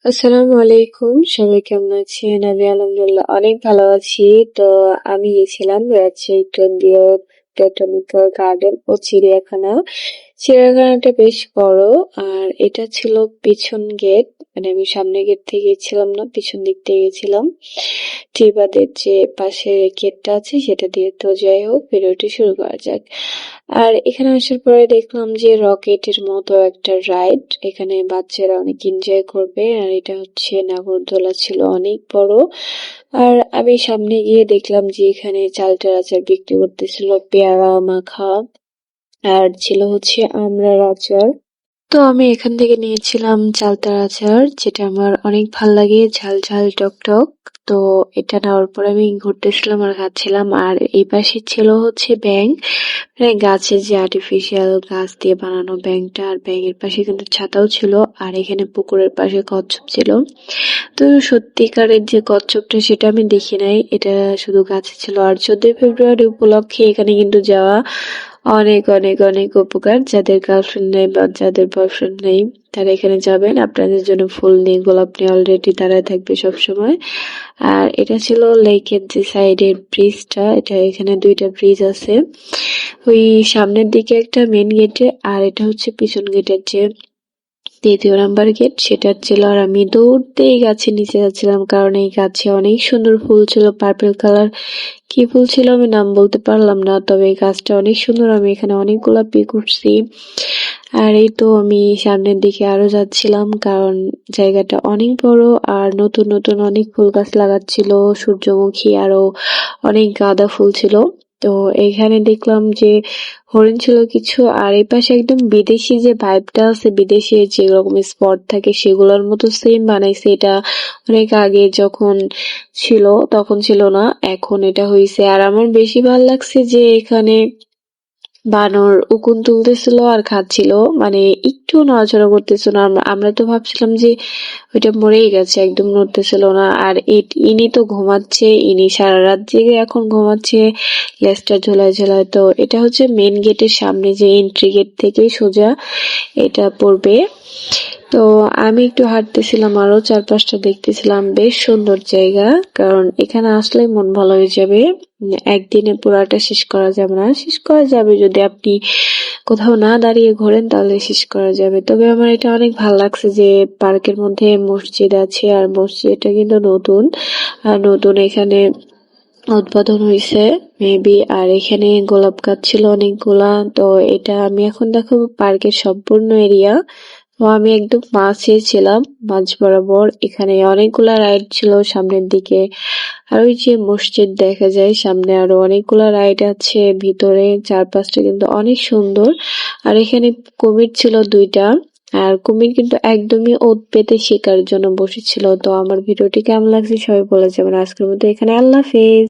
আসসালামু আলাইকুম, সবাই কেমন আছেন? আমি আলহামদুলিল্লাহ অনেক ভালো আছি। তো আমি গেছিলাম রাজশাহী কেন্দ্রীয় বোটানিক্যাল গার্ডেন ও চিড়িয়াখানা। চিড়িয়াখানাটা বেশ বড়, আর এটা ছিল পিছন গেট। মানে আমি সামনে গেট থেকে গেছিলাম না, পিছন দিক থেকে গেছিলাম। টিবাদের যে পাশে গেটটা আছে সেটা দিয়ে। তো যাই হোক, ভিডিওটি শুরু করা যাক। আর এখানে আসার পরে দেখলাম যে রকেটের মতো একটা রাইড, এখানে বাচ্চারা অনেক এনজয় করবে। আর এটা হচ্ছে নাগরদোলা, ছিল অনেক বড়। আর আমি সামনে গিয়ে দেখলাম যে এখানে চালটার আচার বিক্রি করতেছিল, পেয়ারা মাখা, আর ছিল হচ্ছে আমড়ার আচার। তো আমি এখান থেকে নিয়েছিলাম চালতার আচার, যেটা আমার অনেক ভাল লাগে, ঝাল ঝাল টক টক। তো এটা নেওয়ার পর আমি ঘুরতেছিলাম আর খাচ্ছিলাম। আর এই পাশে ছিল হচ্ছে ব্যাঙ, মানে গাছের যে আর্টিফিশিয়াল গাছ দিয়ে বানানো ব্যাঙটা। আর ব্যাঙের পাশে কিন্তু ছাতাও ছিল। আর এখানে পুকুরের পাশে কচ্ছপ ছিল। তো সত্যিকারের যে কচ্ছপটা সেটা আমি দেখি নাই, এটা শুধু গাছে ছিল। আর 14ই ফেব্রুয়ারি উপলক্ষে এখানে কিন্তু যাওয়া অনেক অনেক অনেক উপকার। যাদের গার্লফ্রেন্ড নেই বা যাদের বয়ফ্রেন্ড নেই, তারা এখানে যাবেন। আপনাদের জন্য ফুল নিয়ে, গোলাপ নিয়ে অলরেডি দাঁড়ায় থাকবে সবসময়। আর এটা ছিল লেকের যে সাইডের ব্রিজটা, এটা এখানে দুইটা ব্রিজ আছে। ওই সামনের দিকে একটা মেন গেটে, আর এটা হচ্ছে পিছন গেটের যে 3য় নাম্বার গেট, সেটা ছিল। আর আমি দৌড়তে এই গাছের নিচে যাচ্ছিলাম, কারণ এই গাছে অনেক সুন্দর ফুল ছিল, পার্পল কালার। কি ফুল ছিল আমি নাম বলতে পারলাম না, তবে এই গাছটা অনেক সুন্দর। আমি এখানে অনেকগুলা পিক উঠছি। আর এই তো আমি সামনের দিকে আরো যাচ্ছিলাম, কারণ জায়গাটা অনেক বড়। আর নতুন নতুন অনেক ফুল গাছ লাগাচ্ছিল, সূর্যমুখী, আরো অনেক গাঁদা ফুল ছিল। তো এখানে দেখলাম যে হরিণ ছিল কিছু। আর এই পাশে একদম বিদেশি যে ভাইবটা আছে, বিদেশি যে রকম স্পট থাকে সেগুলোর মতো সেম বানাইছে। এটা অনেক আগে যখন ছিল তখন ছিল না, এখন এটা হইছে। আর আমার বেশি ভালো লাগছে যে এখানে বানর উকুন তুলতেছিল আর খাচ্ছিল, মানে একটু নড়াচড়া করতেছিল না। আমরা তো ভাবছিলাম যে ওইটা মরেই গেছে, একদম নড়তেছিল না। আর ইনি তো ঘুমাচ্ছে, ইনি সারা রাত জেগে এখন ঘুমাচ্ছে, লেজটা ঝোলায় ঝোলায়। তো এটা হচ্ছে মেন গেটের সামনে, যে এন্ট্রি গেট থেকেই সোজা এটা পড়বে। তো আমি একটু হাঁটতেছিলাম, আরো চারপাশটা দেখতেছিলাম। বেশ সুন্দর জায়গা, কারণ এখানে আসলে মন ভালো হয়ে যাবে। একদিনে পুরাটা শেষ করা যাবে না, শেষ করা যাবে যদি আপনি কোথাও না দাঁড়িয়ে ঘোরেন, তাহলে শেষ করা যাবে। তবে আমার এটা অনেক ভালো লাগছে যে পার্কের মধ্যে মসজিদ আছে, আর মসজিদটা কিন্তু নতুন। আর নতুন এখানে উদ্বোধন হয়েছে মেবি। আর এখানে গোলাপ গাছ ছিল অনেকগুলা। তো এটা আমি এখন দেখাবো পার্কের সম্পূর্ণ এরিয়া। তো আমি একদম মাঝে ছিলাম, মাঝ বরাবর। এখানে অনেকগুলা রাইড ছিল সামনের দিকে। আর ওই যে মসজিদ দেখা যায় সামনে, আরো অনেকগুলা রাইড আছে ভিতরে। চারপাশটা কিন্তু অনেক সুন্দর। আর এখানে কুমির ছিল 2টা। আর কুমির কিন্তু একদমই ওত পেতে শিকার জন্য বসেছিল। তো আমার ভিডিওটি কেমন লাগছে সবাই বলে যাবেন। আজকের মতো এখানে, আল্লাহ হাফেজ।